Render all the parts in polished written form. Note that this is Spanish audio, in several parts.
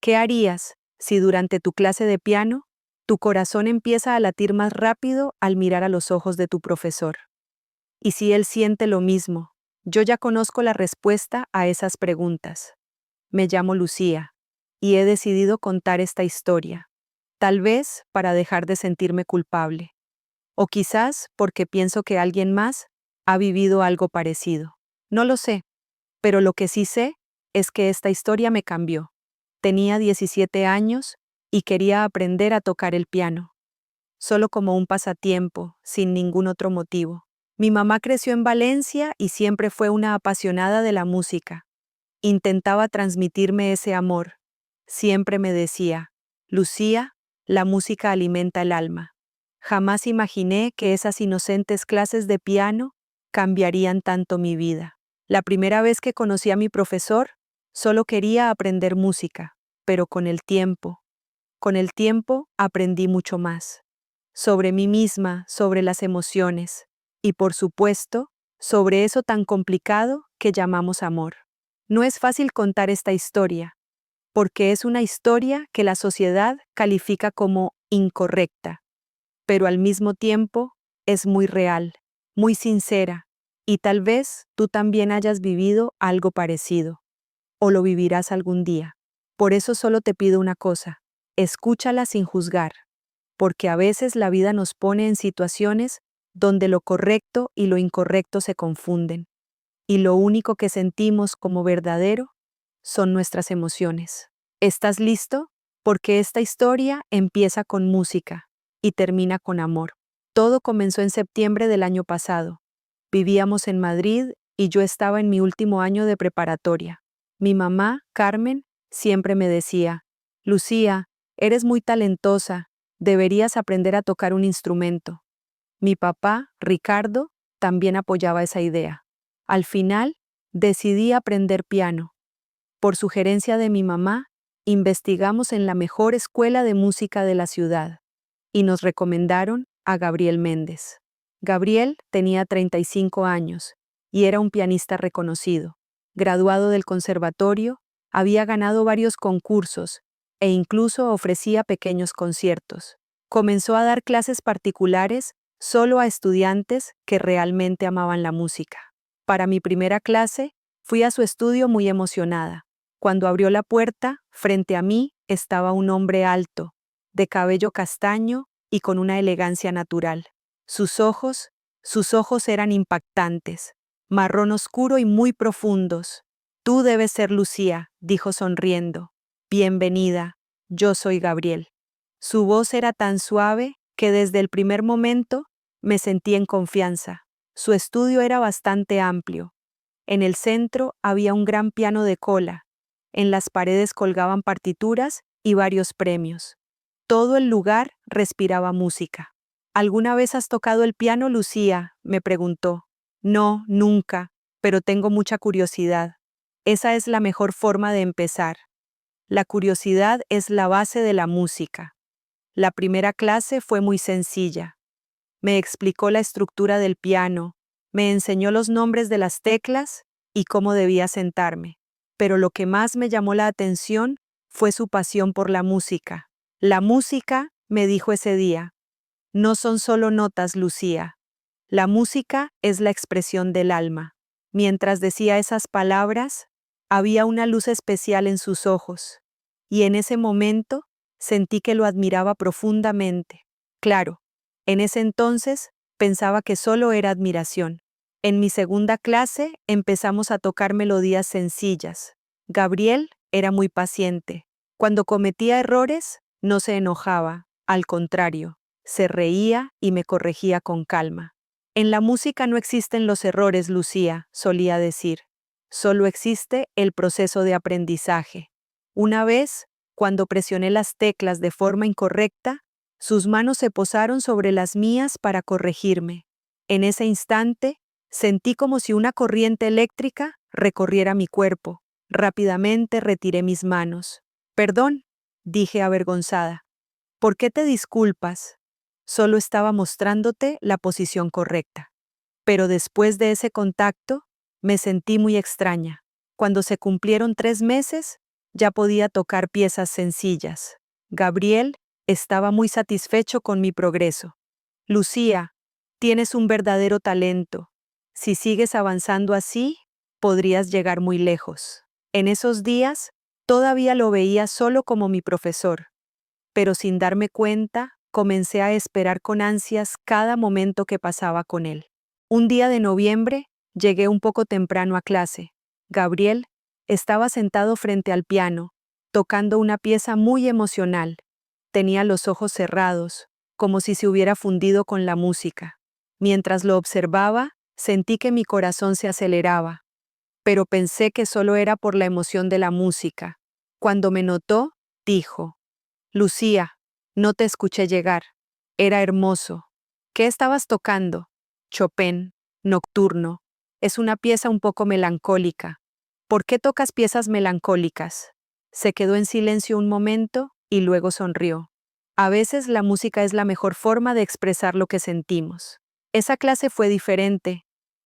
¿Qué harías si durante tu clase de piano tu corazón empieza a latir más rápido al mirar a los ojos de tu profesor? ¿Y si él siente lo mismo? Yo ya conozco la respuesta a esas preguntas. Me llamo Lucía y he decidido contar esta historia, tal vez para dejar de sentirme culpable, o quizás porque pienso que alguien más ha vivido algo parecido. No lo sé, pero lo que sí sé es que esta historia me cambió. Tenía 17 años y quería aprender a tocar el piano, solo como un pasatiempo, sin ningún otro motivo. Mi mamá creció en Valencia y siempre fue una apasionada de la música. Intentaba transmitirme ese amor. Siempre me decía, Lucía, la música alimenta el alma. Jamás imaginé que esas inocentes clases de piano cambiarían tanto mi vida. La primera vez que conocí a mi profesor, solo quería aprender música, pero con el tiempo aprendí mucho más. Sobre mí misma, sobre las emociones y, por supuesto, sobre eso tan complicado que llamamos amor. No es fácil contar esta historia, porque es una historia que la sociedad califica como incorrecta, pero al mismo tiempo es muy real, muy sincera, y tal vez tú también hayas vivido algo parecido, o lo vivirás algún día. Por eso solo te pido una cosa, escúchala sin juzgar, porque a veces la vida nos pone en situaciones donde lo correcto y lo incorrecto se confunden, y lo único que sentimos como verdadero son nuestras emociones. ¿Estás listo? Porque esta historia empieza con música y termina con amor. Todo comenzó en septiembre del año pasado. Vivíamos en Madrid y yo estaba en mi último año de preparatoria. Mi mamá, Carmen, siempre me decía, Lucía, eres muy talentosa, deberías aprender a tocar un instrumento. Mi papá, Ricardo, también apoyaba esa idea. Al final, decidí aprender piano. Por sugerencia de mi mamá, investigamos en la mejor escuela de música de la ciudad y nos recomendaron a Gabriel Méndez. Gabriel tenía 35 años y era un pianista reconocido. Graduado del conservatorio, había ganado varios concursos e incluso ofrecía pequeños conciertos. Comenzó a dar clases particulares solo a estudiantes que realmente amaban la música. Para mi primera clase, fui a su estudio muy emocionada. Cuando abrió la puerta, frente a mí estaba un hombre alto, de cabello castaño y con una elegancia natural. Sus ojos eran impactantes, marrón oscuro y muy profundos. Tú debes ser Lucía, dijo sonriendo. Bienvenida, yo soy Gabriel. Su voz era tan suave que desde el primer momento me sentí en confianza. Su estudio era bastante amplio. En el centro había un gran piano de cola. En las paredes colgaban partituras y varios premios. Todo el lugar respiraba música. ¿Alguna vez has tocado el piano, Lucía?, me preguntó. No, nunca, pero tengo mucha curiosidad. Esa es la mejor forma de empezar. La curiosidad es la base de la música. La primera clase fue muy sencilla. Me explicó la estructura del piano, me enseñó los nombres de las teclas y cómo debía sentarme. Pero lo que más me llamó la atención fue su pasión por la música. La música, me dijo ese día, no son solo notas, Lucía. La música es la expresión del alma. Mientras decía esas palabras, había una luz especial en sus ojos, y en ese momento sentí que lo admiraba profundamente. Claro, en ese entonces pensaba que solo era admiración. En mi segunda clase empezamos a tocar melodías sencillas. Gabriel era muy paciente. Cuando cometía errores, no se enojaba, al contrario, se reía y me corregía con calma. En la música no existen los errores, Lucía, solía decir. Solo existe el proceso de aprendizaje. Una vez, cuando presioné las teclas de forma incorrecta, sus manos se posaron sobre las mías para corregirme. En ese instante, sentí como si una corriente eléctrica recorriera mi cuerpo. Rápidamente retiré mis manos. Perdón, dije avergonzada. ¿Por qué te disculpas? Solo estaba mostrándote la posición correcta. Pero después de ese contacto, me sentí muy extraña. Cuando se cumplieron 3 meses, Ya podía tocar piezas sencillas. Gabriel estaba muy satisfecho con mi progreso. Lucía, tienes un verdadero talento. Si sigues avanzando así, podrías llegar muy lejos. En esos días, todavía lo veía solo como mi profesor, pero sin darme cuenta, comencé a esperar con ansias cada momento que pasaba con él. Un día de noviembre, llegué un poco temprano a clase. Gabriel estaba sentado frente al piano, tocando una pieza muy emocional. Tenía los ojos cerrados, como si se hubiera fundido con la música. Mientras lo observaba, sentí que mi corazón se aceleraba, pero pensé que solo era por la emoción de la música. Cuando me notó, dijo: Lucía, no te escuché llegar. Era hermoso. ¿Qué estabas tocando? Chopin, Nocturno. Es una pieza un poco melancólica. ¿Por qué tocas piezas melancólicas? Se quedó en silencio un momento y luego sonrió. A veces la música es la mejor forma de expresar lo que sentimos. Esa clase fue diferente.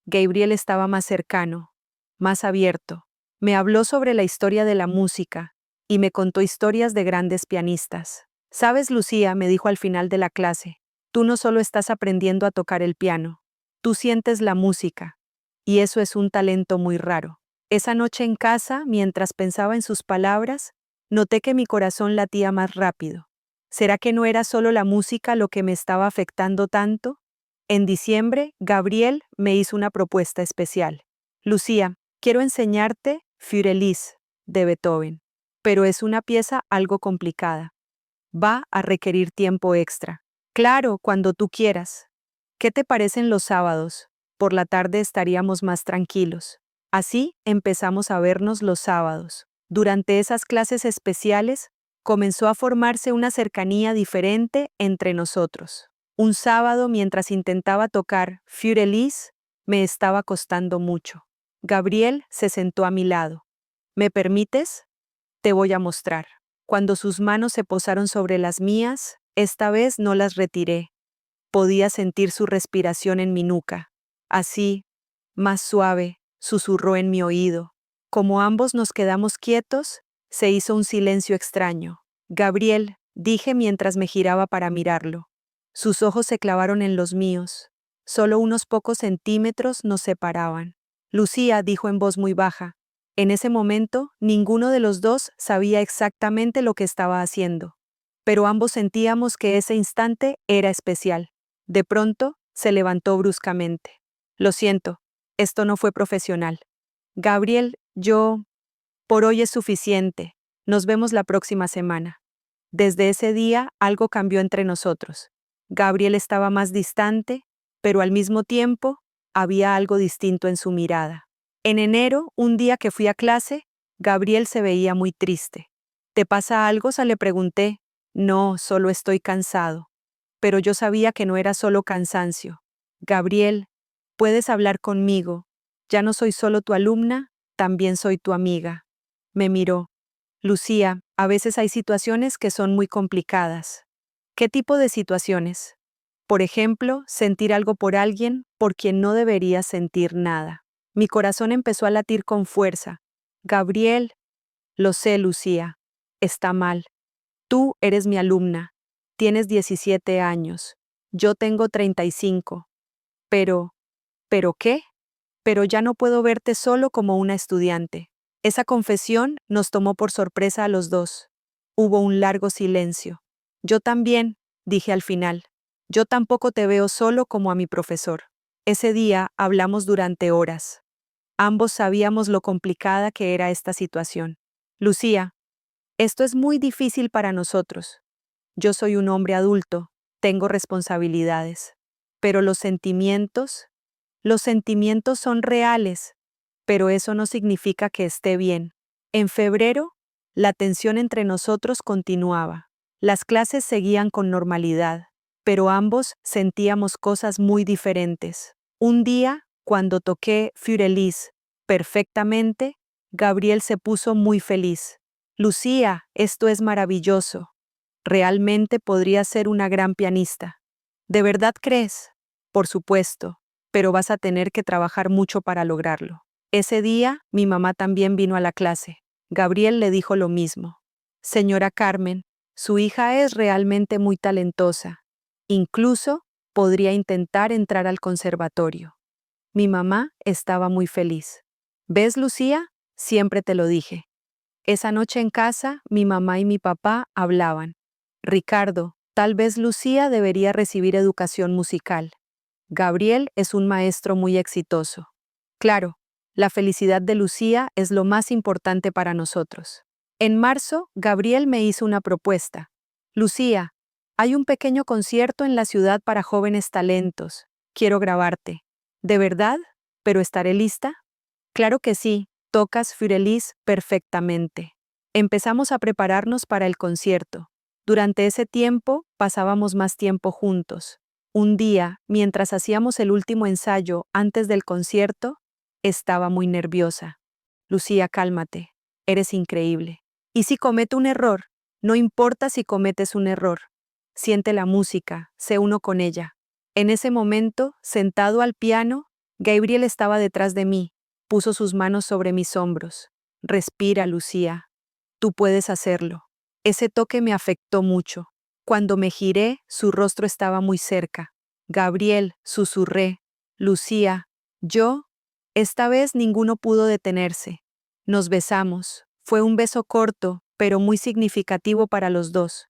Gabriel estaba más cercano, más abierto. Me habló sobre la historia de la música y me contó historias de grandes pianistas. Sabes, Lucía, me dijo al final de la clase, tú no solo estás aprendiendo a tocar el piano, tú sientes la música, y eso es un talento muy raro. Esa noche en casa, mientras pensaba en sus palabras, noté que mi corazón latía más rápido. ¿Será que no era solo la música lo que me estaba afectando tanto? En diciembre, Gabriel me hizo una propuesta especial. Lucía, quiero enseñarte Führelis de Beethoven, pero es una pieza algo complicada. Va a requerir tiempo extra. Claro, cuando tú quieras. ¿Qué te parecen los sábados? Por la tarde estaríamos más tranquilos. Así empezamos a vernos los sábados. Durante esas clases especiales, comenzó a formarse una cercanía diferente entre nosotros. Un sábado, mientras intentaba tocar Führelis, me estaba costando mucho. Gabriel se sentó a mi lado. ¿Me permites? Te voy a mostrar. Cuando sus manos se posaron sobre las mías, esta vez no las retiré. Podía sentir su respiración en mi nuca. Así, más suave, susurró en mi oído. Como ambos nos quedamos quietos, se hizo un silencio extraño. Gabriel, dije mientras me giraba para mirarlo. Sus ojos se clavaron en los míos. Solo unos pocos centímetros nos separaban. Lucía, dijo en voz muy baja. En ese momento, ninguno de los dos sabía exactamente lo que estaba haciendo, pero ambos sentíamos que ese instante era especial. De pronto, se levantó bruscamente. Lo siento, esto no fue profesional. Gabriel, por hoy es suficiente. Nos vemos la próxima semana. Desde ese día, algo cambió entre nosotros. Gabriel estaba más distante, pero al mismo tiempo, había algo distinto en su mirada. En enero, un día que fui a clase, Gabriel se veía muy triste. ¿Te pasa algo?, le pregunté. No, solo estoy cansado. Pero yo sabía que no era solo cansancio. Gabriel, puedes hablar conmigo. Ya no soy solo tu alumna, también soy tu amiga. Me miró. Lucía, a veces hay situaciones que son muy complicadas. ¿Qué tipo de situaciones? Por ejemplo, sentir algo por alguien por quien no deberías sentir nada. Mi corazón empezó a latir con fuerza. Gabriel, lo sé, Lucía. Está mal. Tú eres mi alumna. Tienes 17 años. Yo tengo 35. ¿Pero qué? Pero ya no puedo verte solo como una estudiante. Esa confesión nos tomó por sorpresa a los dos. Hubo un largo silencio. Yo también, dije al final. Yo tampoco te veo solo como a mi profesor. Ese día hablamos durante horas. Ambos sabíamos lo complicada que era esta situación. Lucía, esto es muy difícil para nosotros. Yo soy un hombre adulto, tengo responsabilidades. Pero los sentimientos son reales, pero eso no significa que esté bien. En febrero, la tensión entre nosotros continuaba. Las clases seguían con normalidad, pero ambos sentíamos cosas muy diferentes. Un día, cuando toqué Führelis perfectamente, Gabriel se puso muy feliz. Lucía, esto es maravilloso. Realmente podría ser una gran pianista. ¿De verdad crees? Por supuesto, pero vas a tener que trabajar mucho para lograrlo. Ese día, mi mamá también vino a la clase. Gabriel le dijo lo mismo. Señora Carmen, su hija es realmente muy talentosa. Incluso podría intentar entrar al conservatorio. Mi mamá estaba muy feliz. ¿Ves, Lucía? Siempre te lo dije. Esa noche en casa, mi mamá y mi papá hablaban. Ricardo, tal vez Lucía debería recibir educación musical. Gabriel es un maestro muy exitoso. Claro, la felicidad de Lucía es lo más importante para nosotros. En marzo, Gabriel me hizo una propuesta. Lucía, hay un pequeño concierto en la ciudad para jóvenes talentos. Quiero grabarte. ¿De verdad? ¿Pero estaré lista? Claro que sí, tocas Fürelis perfectamente. Empezamos a prepararnos para el concierto. Durante ese tiempo, pasábamos más tiempo juntos. Un día, mientras hacíamos el último ensayo antes del concierto, estaba muy nerviosa. Lucía, cálmate. Eres increíble. ¿Y si cometo un error? No importa si cometes un error. Siente la música, sé uno con ella. En ese momento, sentado al piano, Gabriel estaba detrás de mí. Puso sus manos sobre mis hombros. Respira, Lucía. Tú puedes hacerlo. Ese toque me afectó mucho. Cuando me giré, su rostro estaba muy cerca. Gabriel, susurré. Lucía, yo. Esta vez ninguno pudo detenerse. Nos besamos. Fue un beso corto, pero muy significativo para los dos.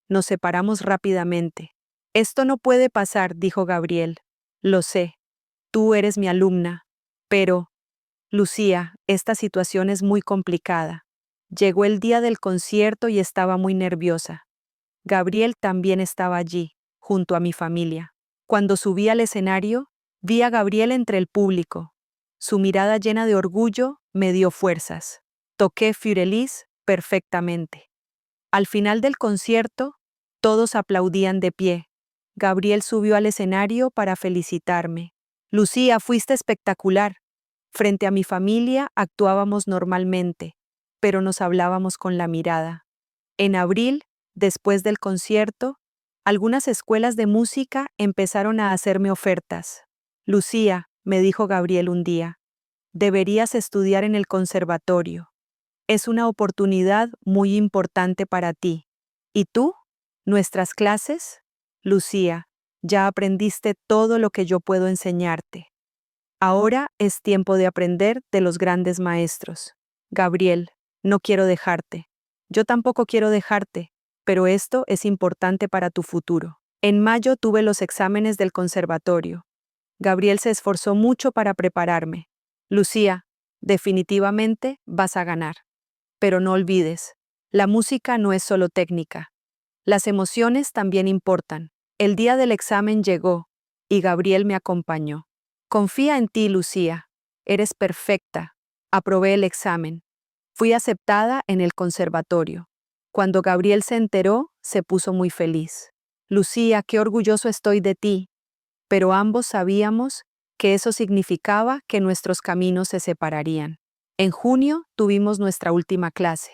Nos separamos rápidamente. Esto no puede pasar, dijo Gabriel. Lo sé. Tú eres mi alumna. Pero, Lucía, esta situación es muy complicada. Llegó el día del concierto y estaba muy nerviosa. Gabriel también estaba allí, junto a mi familia. Cuando subí al escenario, vi a Gabriel entre el público. Su mirada llena de orgullo me dio fuerzas. Toqué Fürelis perfectamente. Al final del concierto, todos aplaudían de pie. Gabriel subió al escenario para felicitarme. Lucía, fuiste espectacular. Frente a mi familia actuábamos normalmente, pero nos hablábamos con la mirada. En abril, después del concierto, algunas escuelas de música empezaron a hacerme ofertas. Lucía, me dijo Gabriel un día, deberías estudiar en el conservatorio. Es una oportunidad muy importante para ti. ¿Y tú? ¿Nuestras clases? Lucía, ya aprendiste todo lo que yo puedo enseñarte. Ahora es tiempo de aprender de los grandes maestros. Gabriel, no quiero dejarte. Yo tampoco quiero dejarte, pero esto es importante para tu futuro. En mayo tuve los exámenes del conservatorio. Gabriel se esforzó mucho para prepararme. Lucía, definitivamente vas a ganar. Pero no olvides, la música no es solo técnica. Las emociones también importan. El día del examen llegó, y Gabriel me acompañó. Confía en ti, Lucía. Eres perfecta. Aprobé el examen. Fui aceptada en el conservatorio. Cuando Gabriel se enteró, se puso muy feliz. Lucía, qué orgulloso estoy de ti. Pero ambos sabíamos que eso significaba que nuestros caminos se separarían. En junio tuvimos nuestra última clase.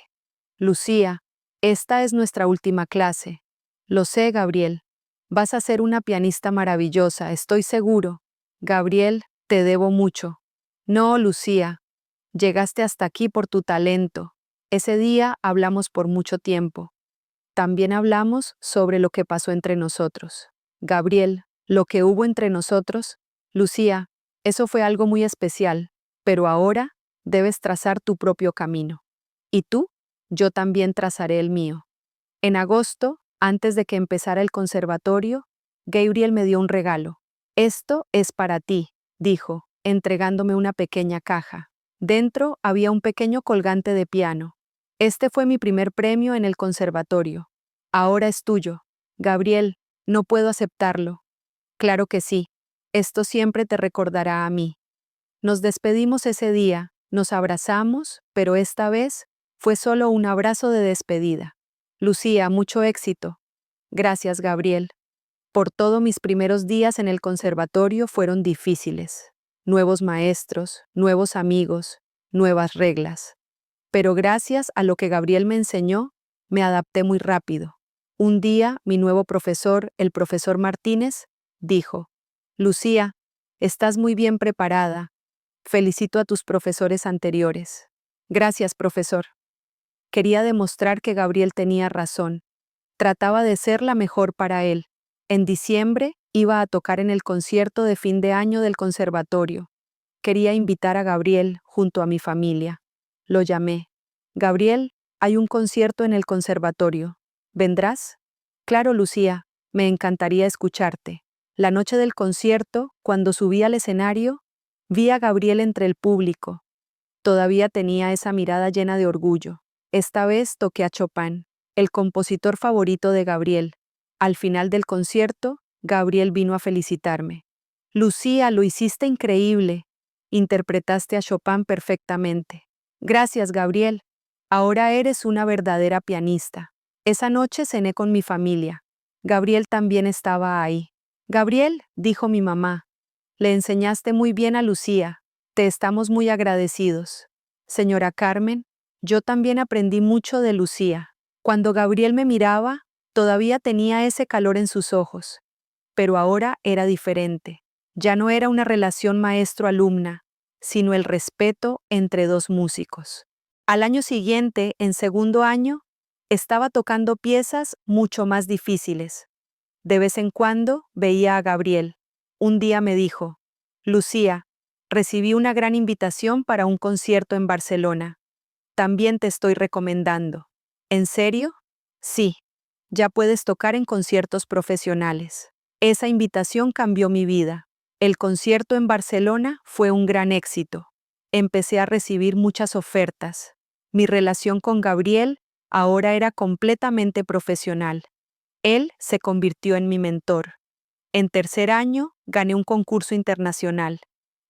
Lucía, esta es nuestra última clase. Lo sé, Gabriel. Vas a ser una pianista maravillosa, estoy seguro. Gabriel, te debo mucho. No, Lucía. Llegaste hasta aquí por tu talento. Ese día hablamos por mucho tiempo. También hablamos sobre lo que pasó entre nosotros. Gabriel, lo que hubo entre nosotros, Lucía, eso fue algo muy especial, pero ahora debes trazar tu propio camino. ¿Y tú? Yo también trazaré el mío. En agosto, antes de que empezara el conservatorio, Gabriel me dio un regalo. Esto es para ti, dijo, entregándome una pequeña caja. Dentro había un pequeño colgante de piano. Este fue mi primer premio en el conservatorio. Ahora es tuyo. Gabriel, no puedo aceptarlo. Claro que sí. Esto siempre te recordará a mí. Nos despedimos ese día, nos abrazamos, pero esta vez fue solo un abrazo de despedida. Lucía, mucho éxito. Gracias, Gabriel. Por todo mis primeros días en el conservatorio fueron difíciles. Nuevos maestros, nuevos amigos, nuevas reglas. Pero gracias a lo que Gabriel me enseñó, me adapté muy rápido. Un día, mi nuevo profesor, el profesor Martínez, dijo, Lucía, estás muy bien preparada. Felicito a tus profesores anteriores. Gracias, profesor. Quería demostrar que Gabriel tenía razón. Trataba de ser la mejor para él. En diciembre iba a tocar en el concierto de fin de año del conservatorio. Quería invitar a Gabriel junto a mi familia. Lo llamé. Gabriel, hay un concierto en el conservatorio. ¿Vendrás? Claro, Lucía, me encantaría escucharte. La noche del concierto, cuando subí al escenario, vi a Gabriel entre el público. Todavía tenía esa mirada llena de orgullo. Esta vez toqué a Chopin, el compositor favorito de Gabriel. Al final del concierto, Gabriel vino a felicitarme. Lucía, lo hiciste increíble. Interpretaste a Chopin perfectamente. Gracias, Gabriel. Ahora eres una verdadera pianista. Esa noche cené con mi familia. Gabriel también estaba ahí. Gabriel, dijo mi mamá, le enseñaste muy bien a Lucía. Te estamos muy agradecidos. Señora Carmen, yo también aprendí mucho de Lucía. Cuando Gabriel me miraba, todavía tenía ese calor en sus ojos. Pero ahora era diferente. Ya no era una relación maestro-alumna, sino el respeto entre dos músicos. Al año siguiente, en segundo año, estaba tocando piezas mucho más difíciles. De vez en cuando veía a Gabriel. Un día me dijo, Lucía, recibí una gran invitación para un concierto en Barcelona. También te estoy recomendando. ¿En serio? Sí. Ya puedes tocar en conciertos profesionales. Esa invitación cambió mi vida. El concierto en Barcelona fue un gran éxito. Empecé a recibir muchas ofertas. Mi relación con Gabriel ahora era completamente profesional. Él se convirtió en mi mentor. En tercer año, gané un concurso internacional.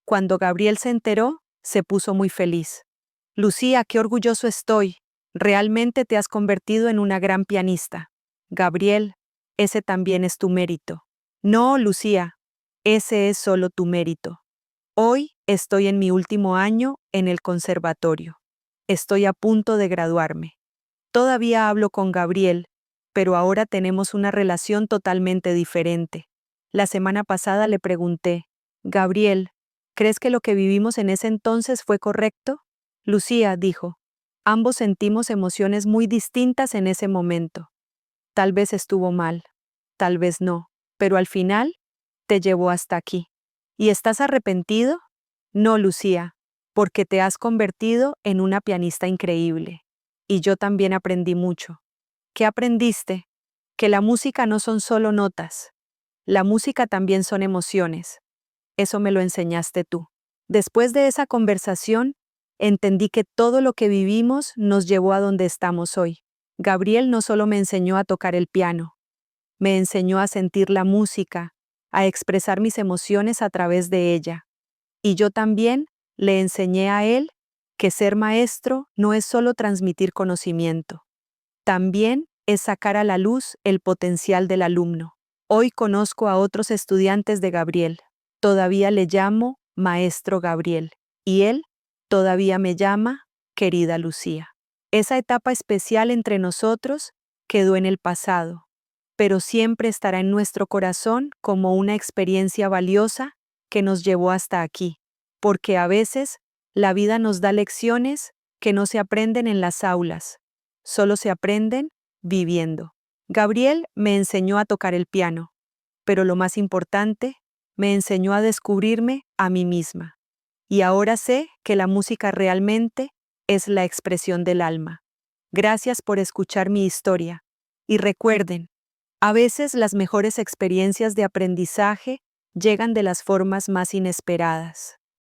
Cuando Gabriel se enteró, se puso muy feliz. Lucía, qué orgulloso estoy. Realmente te has convertido en una gran pianista. Gabriel, ese también es tu mérito. No, Lucía, ese es solo tu mérito. Hoy estoy en mi último año en el conservatorio. Estoy a punto de graduarme. Todavía hablo con Gabriel, pero ahora tenemos una relación totalmente diferente. La semana pasada le pregunté, Gabriel, ¿crees que lo que vivimos en ese entonces fue correcto? Lucía dijo, ambos sentimos emociones muy distintas en ese momento. Tal vez estuvo mal, tal vez no, pero al final te llevó hasta aquí. ¿Y estás arrepentido? No, Lucía, porque te has convertido en una pianista increíble. Y yo también aprendí mucho. ¿Qué aprendiste? Que la música no son solo notas. La música también son emociones. Eso me lo enseñaste tú. Después de esa conversación, entendí que todo lo que vivimos nos llevó a donde estamos hoy. Gabriel no solo me enseñó a tocar el piano, me enseñó a sentir la música, a expresar mis emociones a través de ella. Y yo también le enseñé a él que ser maestro no es solo transmitir conocimiento, también es sacar a la luz el potencial del alumno. Hoy conozco a otros estudiantes de Gabriel. Todavía le llamo Maestro Gabriel, y él todavía me llama querida Lucía. Esa etapa especial entre nosotros quedó en el pasado, pero siempre estará en nuestro corazón como una experiencia valiosa que nos llevó hasta aquí, porque a veces la vida nos da lecciones que no se aprenden en las aulas, solo se aprenden viviendo. Gabriel me enseñó a tocar el piano, pero lo más importante, me enseñó a descubrirme a mí misma. Y ahora sé que la música realmente es la expresión del alma. Gracias por escuchar mi historia. Y recuerden, a veces las mejores experiencias de aprendizaje llegan de las formas más inesperadas.